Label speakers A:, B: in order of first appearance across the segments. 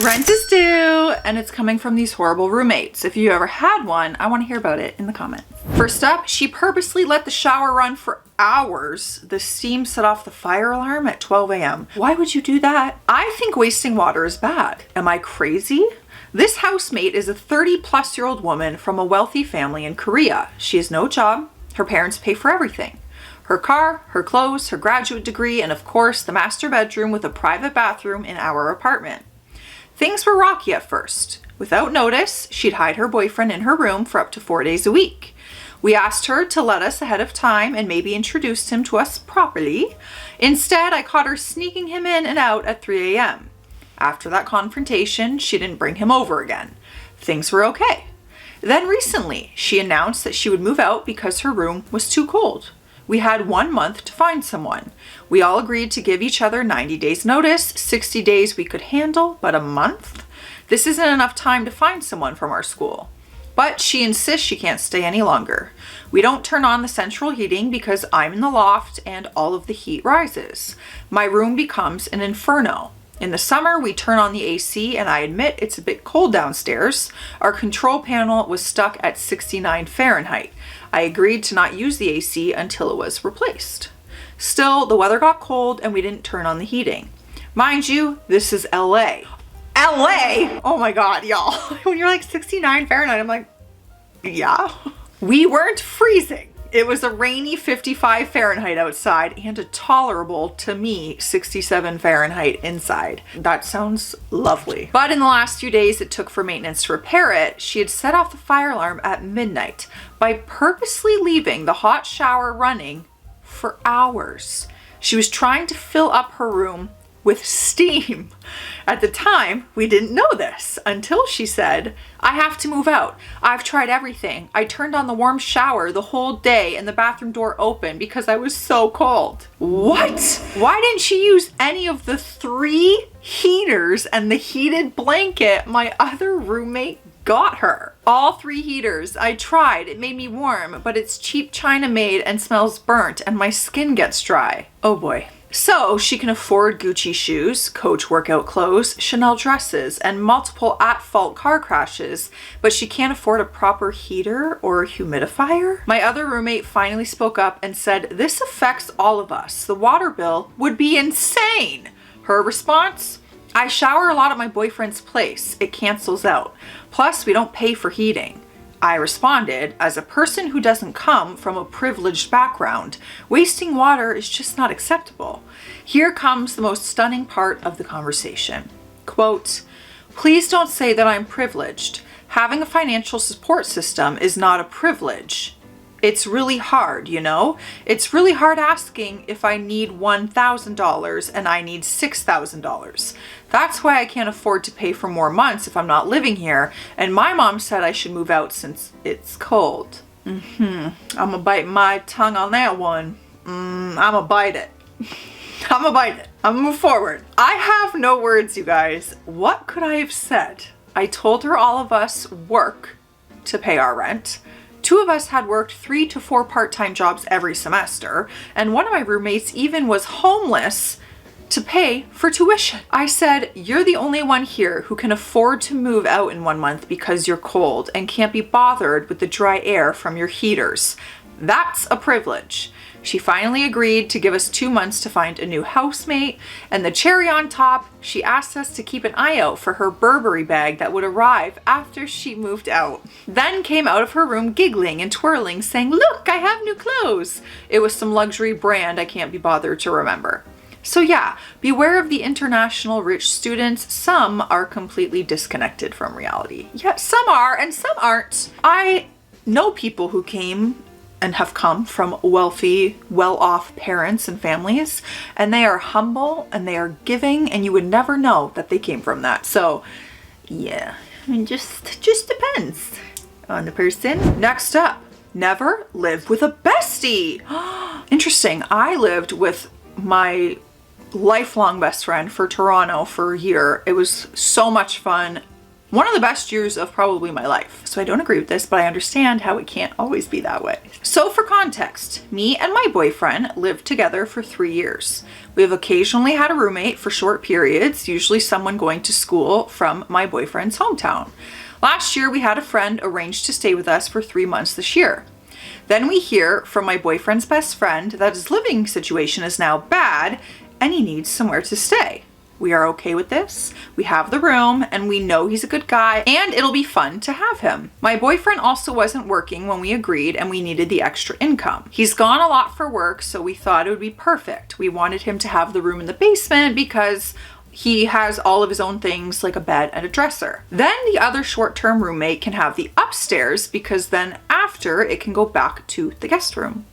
A: Rent is due, and it's coming from these horrible roommates. If you ever had one, I want to hear about it in the comments. First up, she purposely let the shower run for hours. The steam set off the fire alarm at 12 a.m. Why would you do that? I think wasting water is bad. Am I crazy? This housemate is a 30-plus-year-old woman from a wealthy family in Korea. She has no job. Her parents pay for everything. Her car, her clothes, her graduate degree, and of course, the master bedroom with a private bathroom in our apartment. Things were rocky at first. Without notice, she'd hide her boyfriend in her room for up to 4 days a week. We asked her to let us ahead of time and maybe introduced him to us properly. Instead, I caught her sneaking him in and out at 3 a.m. After that confrontation, she didn't bring him over again. Things were okay. Then recently, she announced that she would move out because her room was too cold. We had 1 month to find someone. We all agreed to give each other 90 days notice, 60 days we could handle, but a month? This isn't enough time to find someone from our school. But she insists she can't stay any longer. We don't turn on the central heating because I'm in the loft and all of the heat rises. My room becomes an inferno. In the summer, we turn on the AC and I admit it's a bit cold downstairs. Our control panel was stuck at 69 Fahrenheit. I agreed to not use the AC until it was replaced. Still, the weather got cold and we didn't turn on the heating. Mind you, this is LA. LA? Oh my God, y'all. When you're like 69 Fahrenheit, I'm like, yeah. We weren't freezing. It was a rainy 55 Fahrenheit outside and a tolerable, to me, 67 Fahrenheit inside. That sounds lovely. But in the last few days it took for maintenance to repair it, she had set off the fire alarm at midnight by purposely leaving the hot shower running for hours. She was trying to fill up her room with steam. At the time, we didn't know this until she said, I have to move out. I've tried everything. I turned on the warm shower the whole day and the bathroom door open because I was so cold. What? Why didn't she use any of the 3 heaters and the heated blanket my other roommate got her? All 3 heaters. I tried. It made me warm, but it's cheap China made and smells burnt and my skin gets dry. Oh boy. So she can afford Gucci shoes, Coach workout clothes, Chanel dresses, and multiple at-fault car crashes, but she can't afford a proper heater or a humidifier? My other roommate finally spoke up and said, this affects all of us. The water bill would be insane. Her response? I shower a lot at my boyfriend's place. It cancels out. Plus, we don't pay for heating. I responded, as a person who doesn't come from a privileged background, wasting water is just not acceptable. Here comes the most stunning part of the conversation. Quote, please don't say that I'm privileged. Having a financial support system is not a privilege. It's really hard, you know? It's really hard asking if I need $1,000 and I need $6,000. That's why I can't afford to pay for more months if I'm not living here. And my mom said I should move out since it's cold. I'm gonna bite my tongue on that one. I'm gonna bite it. I'm gonna bite it. I'm gonna move forward. I have no words, you guys. What could I have said? I told her all of us work to pay our rent. 2 of us had worked 3 to 4 part-time jobs every semester, and one of my roommates even was homeless to pay for tuition. I said, you're the only one here who can afford to move out in 1 month because you're cold and can't be bothered with the dry air from your heaters. That's a privilege. She finally agreed to give us 2 months to find a new housemate, and the cherry on top, she asked us to keep an eye out for her Burberry bag that would arrive after she moved out. Then came out of her room giggling and twirling, saying, look, I have new clothes. It was some luxury brand I can't be bothered to remember. So yeah, beware of the international rich students. Some are completely disconnected from reality. Yeah, some are and some aren't. I know people who came and have come from wealthy, well-off parents and families, and they are humble and they are giving, and you would never know that they came from that. So yeah, it just depends on the person. Next up, never live with a bestie. Interesting. I lived with my lifelong best friend for Toronto for a year. It was so much fun. One of the best years of probably my life. So I don't agree with this, but I understand how it can't always be that way. So for context, me and my boyfriend lived together for 3 years. We have occasionally had a roommate for short periods, usually someone going to school from my boyfriend's hometown. Last year, we had a friend arrange to stay with us for 3 months this year. Then we hear from my boyfriend's best friend that his living situation is now bad and he needs somewhere to stay. We are okay with this. We have the room and we know he's a good guy and it'll be fun to have him. My boyfriend also wasn't working when we agreed and we needed the extra income. He's gone a lot for work, so we thought it would be perfect. We wanted him to have the room in the basement because he has all of his own things like a bed and a dresser. Then the other short-term roommate can have the upstairs because then after it can go back to the guest room.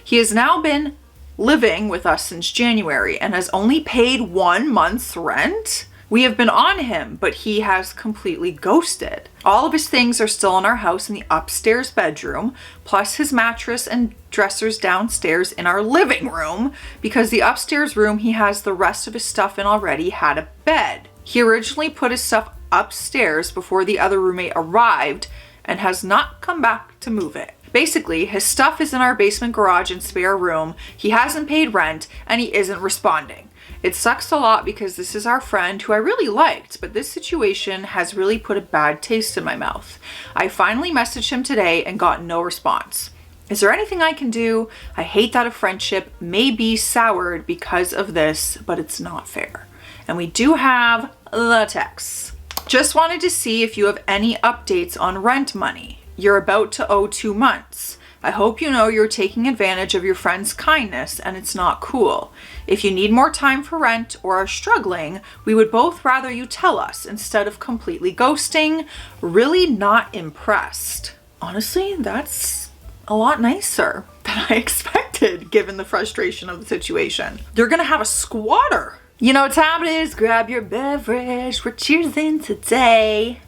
A: He has now been living with us since January and has only paid 1 month's rent. We have been on him, but he has completely ghosted. All of his things are still in our house in the upstairs bedroom, plus his mattress and dressers downstairs in our living room, because the upstairs room he has the rest of his stuff in already had a bed. He originally put his stuff upstairs before the other roommate arrived and has not come back to move it. Basically, his stuff is in our basement garage and spare room, he hasn't paid rent, and he isn't responding. It sucks a lot because this is our friend who I really liked, but this situation has really put a bad taste in my mouth. I finally messaged him today and got no response. Is there anything I can do? I hate that a friendship may be soured because of this, but it's not fair. And we do have the text. Just wanted to see if you have any updates on rent money. You're about to owe 2 months. I hope you know you're taking advantage of your friend's kindness and it's not cool. If you need more time for rent or are struggling, we would both rather you tell us instead of completely ghosting. Really not impressed. Honestly, that's a lot nicer than I expected given the frustration of the situation. You're gonna have a squatter. You know what time it is? Grab your beverage. We're cheersing today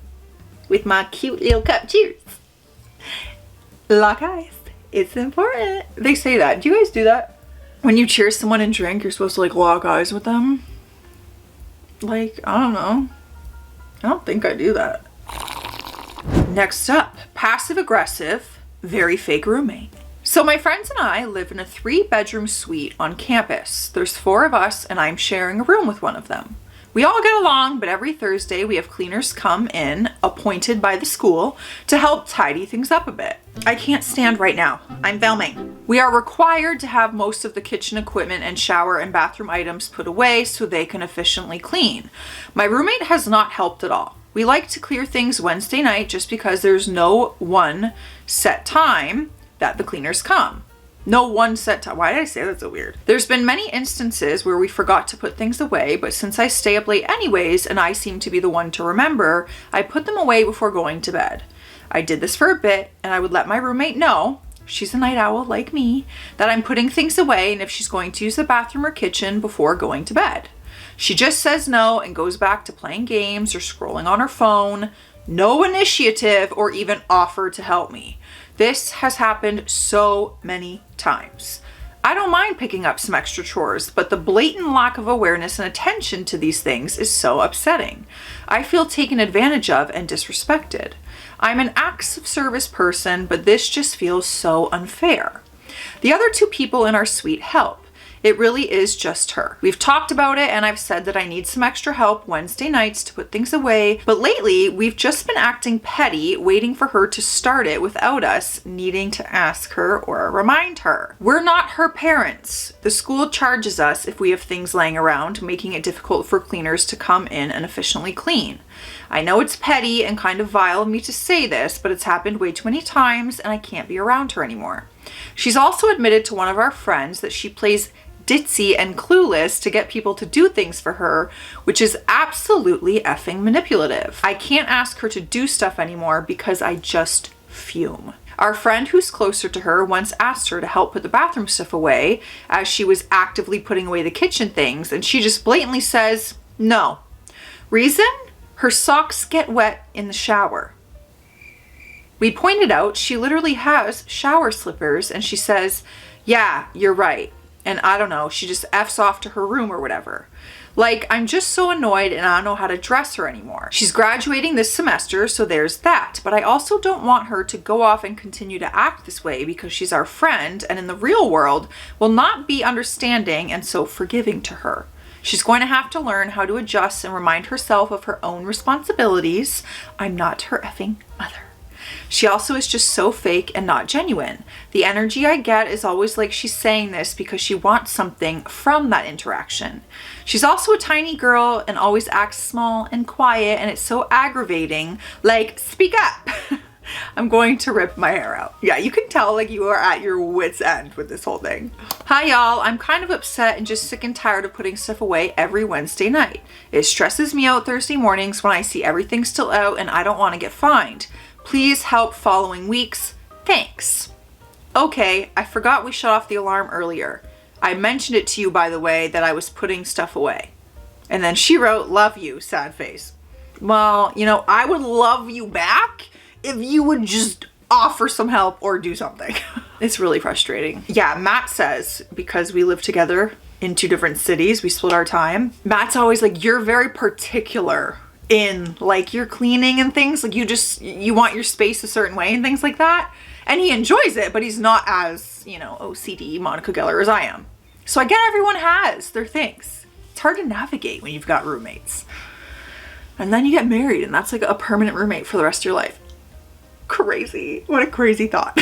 A: with my cute little cup. Cheers. Lock eyes. It's important. They say that. Do you guys do that? When you cheers someone and drink, you're supposed to like lock eyes with them. Like, I don't know. I don't think I do that. Next up, passive aggressive, very fake roommate. So my friends and I live in a 3-bedroom suite on campus. There's 4 of us and I'm sharing a room with one of them. We all get along, but every Thursday we have cleaners come in, appointed by the school, to help tidy things up a bit. I can't stand right now. I'm filming. We are required to have most of the kitchen equipment and shower and bathroom items put away so they can efficiently clean. My roommate has not helped at all. We like to clear things Wednesday night just because there's no one set time that the cleaners come. No one set time. Why did I say that so weird? There's been many instances where we forgot to put things away, but since I stay up late anyways and I seem to be the one to remember, I put them away before going to bed. I did this for a bit and I would let my roommate know, she's a night owl like me, that I'm putting things away and if she's going to use the bathroom or kitchen before going to bed. She just says no and goes back to playing games or scrolling on her phone. No initiative or even offer to help me. This has happened so many times. I don't mind picking up some extra chores, but the blatant lack of awareness and attention to these things is so upsetting. I feel taken advantage of and disrespected. I'm an acts of service person, but this just feels so unfair. The other 2 people in our suite help. It really is just her. We've talked about it and I've said that I need some extra help Wednesday nights to put things away, but lately we've just been acting petty, waiting for her to start it without us needing to ask her or remind her. We're not her parents. The school charges us if we have things laying around, making it difficult for cleaners to come in and efficiently clean. I know it's petty and kind of vile of me to say this, but it's happened way too many times and I can't be around her anymore. She's also admitted to one of our friends that she plays ditzy and clueless to get people to do things for her, which is absolutely effing manipulative. I can't ask her to do stuff anymore because I just fume. Our friend who's closer to her once asked her to help put the bathroom stuff away as she was actively putting away the kitchen things, and she just blatantly says no. Reason? Her socks get wet in the shower. We pointed out she literally has shower slippers and she says, yeah, you're right. And I don't know, she just F's off to her room or whatever. Like, I'm just so annoyed and I don't know how to dress her anymore. She's graduating this semester, so there's that. But I also don't want her to go off and continue to act this way because she's our friend and in the real world will not be understanding and so forgiving to her. She's going to have to learn how to adjust and remind herself of her own responsibilities. I'm not her effing mother. She also is just so fake and not genuine. The energy I get is always like she's saying this because she wants something from that interaction. She's also a tiny girl and always acts small and quiet, and it's so aggravating. Like, speak up. I'm going to rip my hair out. Yeah, you can tell like you are at your wit's end with this whole thing. Hi y'all, I'm kind of upset and just sick and tired of putting stuff away every Wednesday night. It stresses me out Thursday mornings when I see everything still out and I don't want to get fined. Please help following weeks. Thanks. Okay, I forgot we shut off the alarm earlier. I mentioned it to you, by the way, that I was putting stuff away. And then she wrote, love you, sad face. Well, you know, I would love you back if you would just offer some help or do something. It's really frustrating. Yeah, Matt says, because we live together in 2 different cities, we split our time. Matt's always like, you're very particular in like your cleaning and things. Like you want your space a certain way and things like that. And he enjoys it, but he's not as, you know, OCD Monica Geller as I am. So I get everyone has their things. It's hard to navigate when you've got roommates. And then you get married and that's like a permanent roommate for the rest of your life. Crazy. What a crazy thought.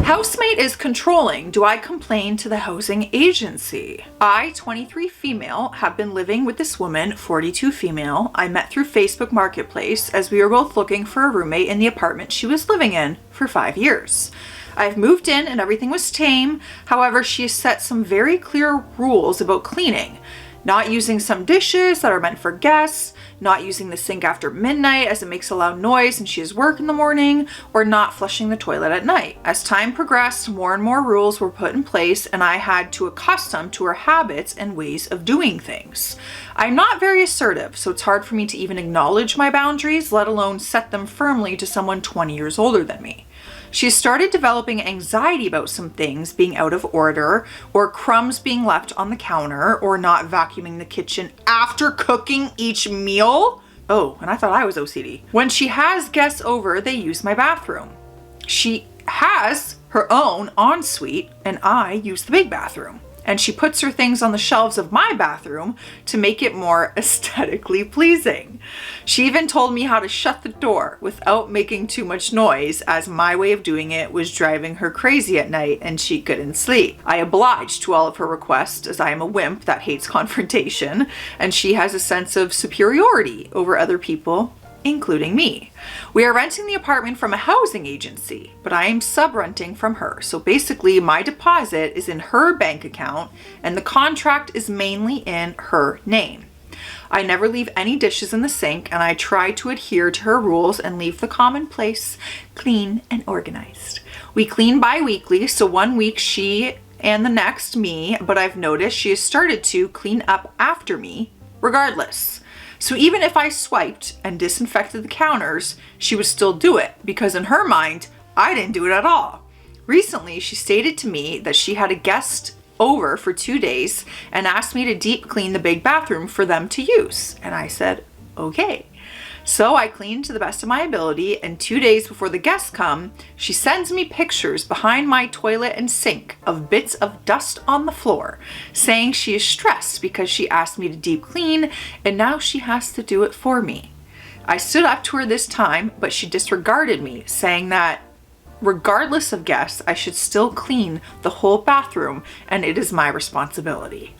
A: Housemate is controlling. Do I complain to the housing agency? I, 23 female, have been living with this woman, 42 female, I met through Facebook Marketplace as we were both looking for a roommate in the apartment she was living in for 5 years. I've moved in and everything was tame. However, she has set some very clear rules about cleaning. Not using some dishes that are meant for guests, not using the sink after midnight as it makes a loud noise and she has work in the morning, or not flushing the toilet at night. As time progressed, more and more rules were put in place and I had to accustom to her habits and ways of doing things. I'm not very assertive, so it's hard for me to even acknowledge my boundaries, let alone set them firmly to someone 20 years older than me. She started developing anxiety about some things being out of order, or crumbs being left on the counter, or not vacuuming the kitchen after cooking each meal. Oh, and I thought I was OCD. When she has guests over, they use my bathroom. She has her own ensuite, and I use the big bathroom. And she puts her things on the shelves of my bathroom to make it more aesthetically pleasing. She even told me how to shut the door without making too much noise, as my way of doing it was driving her crazy at night and she couldn't sleep. I obliged to all of her requests as I am a wimp that hates confrontation, and she has a sense of superiority over other people, including me. We are renting the apartment from a housing agency, but I am sub-renting from her. So basically my deposit is in her bank account and the contract is mainly in her name. I never leave any dishes in the sink and I try to adhere to her rules and leave the commonplace clean and organized. We clean bi-weekly, so 1 week she and the next me, but I've noticed she has started to clean up after me regardless. So even if I swiped and disinfected the counters, she would still do it because in her mind, I didn't do it at all. Recently, she stated to me that she had a guest over for 2 days and asked me to deep clean the big bathroom for them to use. And I said, okay. So I cleaned to the best of my ability, and 2 days before the guests come, she sends me pictures behind my toilet and sink of bits of dust on the floor, saying she is stressed because she asked me to deep clean and now she has to do it for me. I stood up to her this time, but she disregarded me, saying that regardless of guests, I should still clean the whole bathroom and it is my responsibility.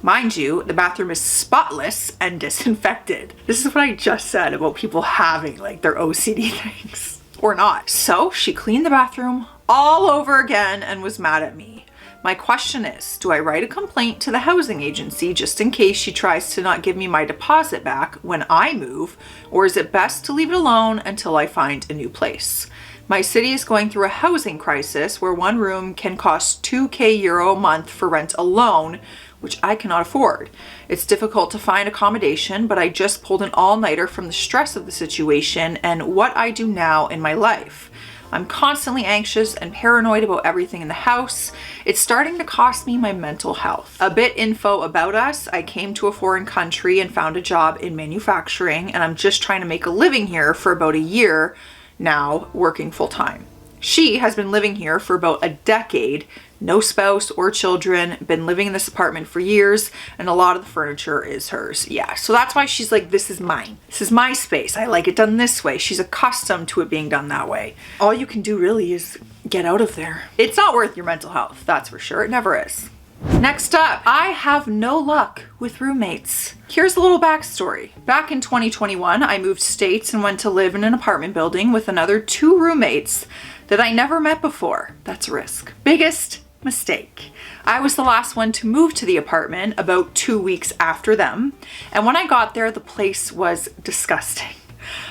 A: Mind you, the bathroom is spotless and disinfected. This is what I just said about people having like their OCD things or not. So she cleaned the bathroom all over again and was mad at me. My question is, do I write a complaint to the housing agency just in case she tries to not give me my deposit back when I move, or is it best to leave it alone until I find a new place? My city is going through a housing crisis where one room can cost €2,000 a month for rent alone, which I cannot afford. It's difficult to find accommodation, but I just pulled an all-nighter from the stress of the situation and what I do now in my life. I'm constantly anxious and paranoid about everything in the house. It's starting to cost me my mental health. A bit info about us. I came to a foreign country and found a job in manufacturing, and I'm just trying to make a living here for about a year now, working full time. She has been living here for about a decade, no spouse or children, been living in this apartment for years, and a lot of the furniture is hers. Yeah, so that's why she's like, this is mine. This is my space. I like it done this way. She's accustomed to it being done that way. All you can do really is get out of there. It's not worth your mental health, that's for sure. It never is. Next up, I have no luck with roommates. Here's a little backstory. Back in 2021, I moved states and went to live in an apartment building with another 2 roommates that I never met before. That's a risk. Biggest mistake. I was the last one to move to the apartment about 2 weeks after them, and when I got there, the place was disgusting.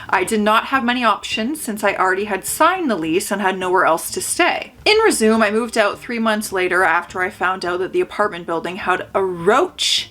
A: I did not have many options since I already had signed the lease and had nowhere else to stay. In resume, I moved out 3 months later after I found out that the apartment building had a roach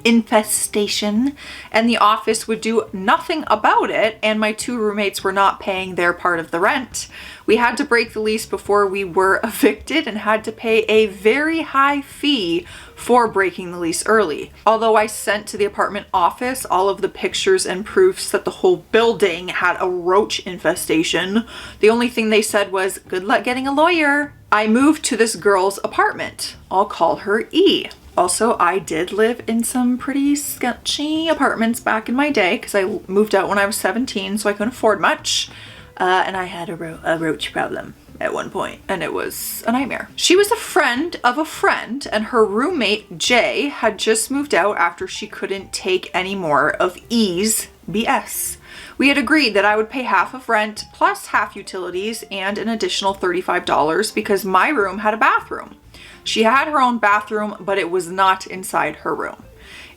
A: infestation and the office would do nothing about it, and my 2 roommates were not paying their part of the rent. We had to break the lease before we were evicted and had to pay a very high fee for breaking the lease early. Although I sent to the apartment office all of the pictures and proofs that the whole building had a roach infestation, the only thing they said was, good luck getting a lawyer. I moved to this girl's apartment. I'll call her E. Also, I did live in some pretty sketchy apartments back in my day because I moved out when I was 17, so I couldn't afford much. And I had a roach problem at one point, and it was a nightmare. She was a friend of a friend, and her roommate, Jay, had just moved out after she couldn't take any more of E's BS. We had agreed that I would pay half of rent plus half utilities and an additional $35 because my room had a bathroom. She had her own bathroom, but it was not inside her room.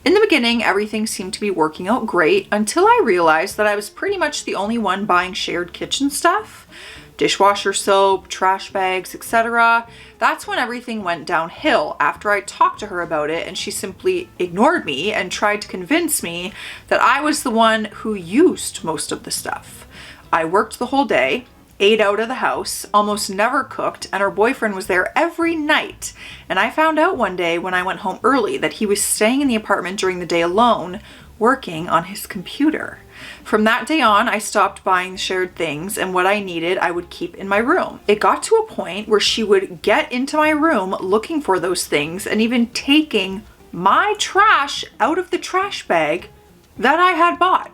A: In the beginning, everything seemed to be working out great until I realized that I was pretty much the only one buying shared kitchen stuff, dishwasher soap, trash bags, etc. That's when everything went downhill after I talked to her about it, and she simply ignored me and tried to convince me that I was the one who used most of the stuff. I worked the whole day, ate out of the house, almost never cooked, and her boyfriend was there every night. And I found out one day when I went home early that he was staying in the apartment during the day alone, working on his computer. From that day on, I stopped buying shared things, and what I needed I would keep in my room. It got to a point where she would get into my room looking for those things and even taking my trash out of the trash bag that I had bought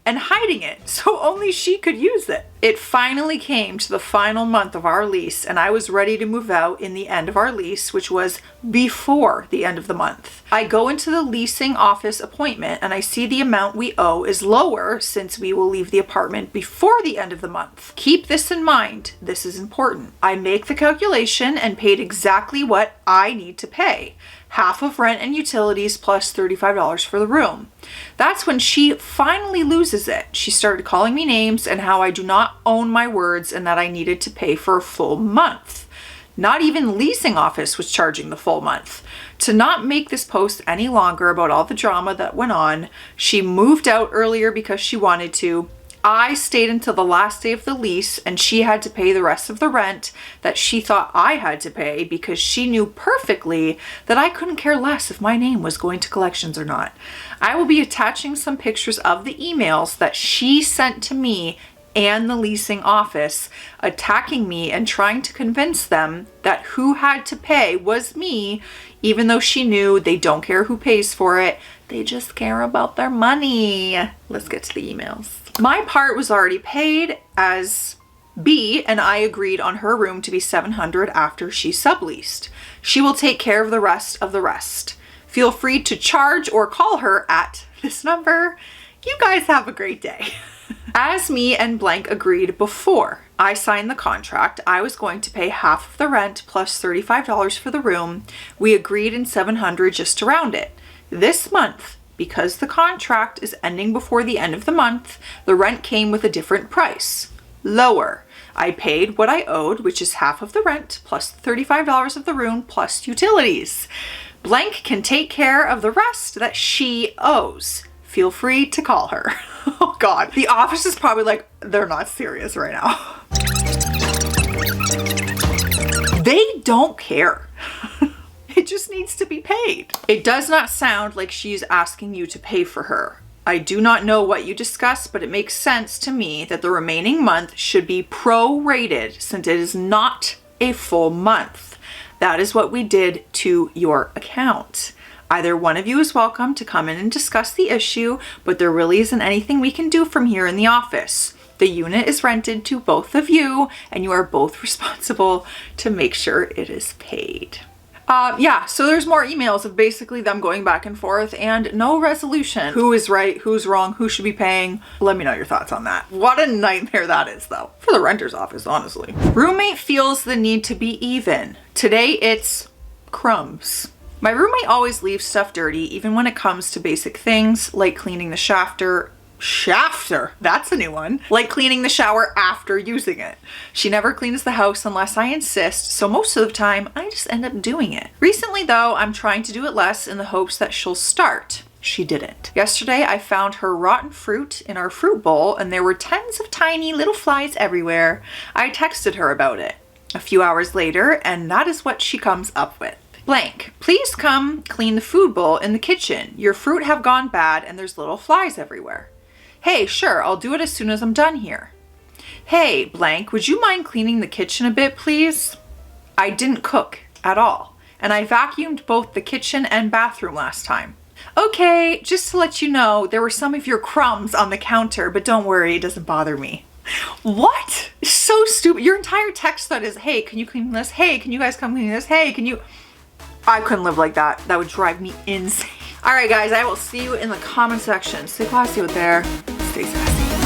A: and hiding it so only she could use it. It finally came to the final month of our lease, and I was ready to move out in the end of our lease, which was before the end of the month. I go into the leasing office appointment and I see the amount we owe is lower since we will leave the apartment before the end of the month. Keep this in mind. This is important. I make the calculation and paid exactly what I need to pay. Half of rent and utilities plus $35 for the room. That's when she finally loses it. She started calling me names and how I do not own my words and that I needed to pay for a full month. Not even leasing office was charging the full month. To not make this post any longer about all the drama that went on, she moved out earlier because she wanted to. I stayed until the last day of the lease, and she had to pay the rest of the rent that she thought I had to pay because she knew perfectly that I couldn't care less if my name was going to collections or not. I will be attaching some pictures of the emails that she sent to me and the leasing office, attacking me and trying to convince them that who had to pay was me, even though she knew they don't care who pays for it. They just care about their money. Let's get to the emails. My part was already paid as B, and I agreed on her room to be $700 after she subleased. She will take care of the rest of the rest. Feel free to charge or call her at this number. You guys have a great day. As me and blank agreed before I signed the contract, I was going to pay half of the rent plus $35 for the room. We agreed in $700 just to round it. This month, because the contract is ending before the end of the month, the rent came with a different price, lower. I paid what I owed, which is half of the rent plus $35 of the room plus utilities. Blank can take care of the rest that she owes. Feel free to call her. Oh God, the office is probably like, they're not serious right now. don't care. It just needs to be paid. It does not sound like she's asking you to pay for her. I do not know what you discussed, but it makes sense to me that the remaining month should be prorated since it is not a full month. That is what we did to your account. Either one of you is welcome to come in and discuss the issue, but there really isn't anything we can do from here in the office. The unit is rented to both of you, and you are both responsible to make sure it is paid. Yeah, so there's more emails of basically them going back and forth and no resolution. Who is right? Who's wrong? Who should be paying? Let me know your thoughts on that. What a nightmare that is, though, for the renter's office, honestly. Roommate feels the need to be even. Today, it's crumbs. My roommate always leaves stuff dirty, even when it comes to basic things like cleaning the shafter, that's a new one, like cleaning the shower after using it. She never cleans the house unless I insist, so most of the time I just end up doing it. Recently though, I'm trying to do it less in the hopes that she'll start. She didn't. Yesterday I found her rotten fruit in our fruit bowl and there were tons of tiny little flies everywhere. I texted her about it a few hours later and that is what she comes up with. Blank, please come clean the food bowl in the kitchen. Your fruit have gone bad and there's little flies everywhere. Hey, sure, I'll do it as soon as I'm done here. Hey, blank, would you mind cleaning the kitchen a bit, please? I didn't cook at all, and I vacuumed both the kitchen and bathroom last time. Okay, just to let you know, there were some of your crumbs on the counter, but don't worry, it doesn't bother me. What? So stupid. Your entire text thread is, hey, can you clean this? Hey, can you guys come clean this? Hey, can you? I couldn't live like that. That would drive me insane. All right, guys, I will see you in the comment section. Stay classy out there. Stay sassy.